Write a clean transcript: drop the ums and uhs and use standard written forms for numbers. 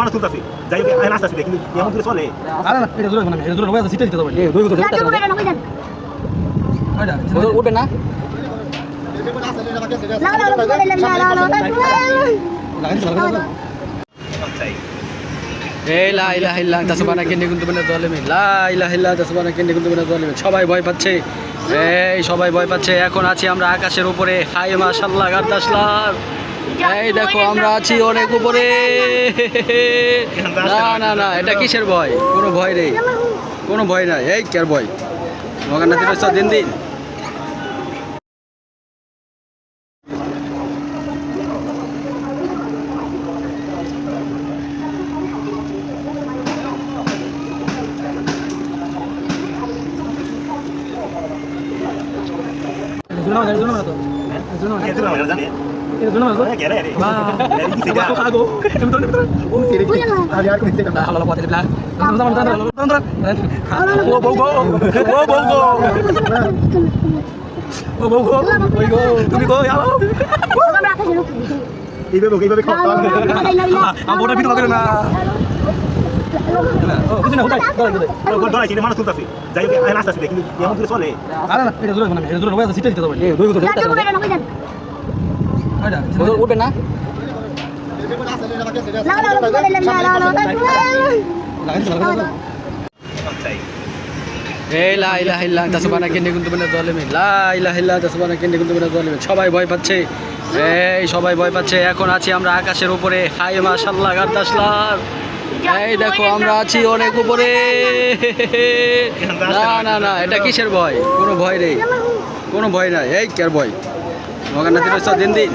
মানুষ তুলতেছে যাই হোক নাস্তা আছে কিন্তু এমন করে চলে উঠবে না সবাই ভয় পাচ্ছে, এই সবাই ভয় পাচ্ছে। এখন আছি আমরা আকাশের উপরে, হাই মাশাআল্লাহ গার্দাসলার। এই দেখো আমরা আছি অনেক উপরে। না না না, এটা কিসের ভয়? কোনো ভয় নেই, কোনো ভয় নাই। এই কার ভয়? মগান্নাথের রয়েছে দিন দিন। মানুষ তুলতেছে যাই হোক নাস্তা আছে কিন্তু এমন করে চলে উঠবে না সবাই ভয় পাচ্ছে, এই সবাই ভয় পাচ্ছে। এখন আছি আমরা আকাশের উপরে, হাই মাশাআল্লাহ গার্দাসলার। এই দেখো আমরা আছি অনেক উপরে। না না না, এটা কিসের ভয়? কোনো ভয় নেই, কোনো ভয় নাই। এই কার ভয়? মগান্নাথের রয়েছে দিন দিন।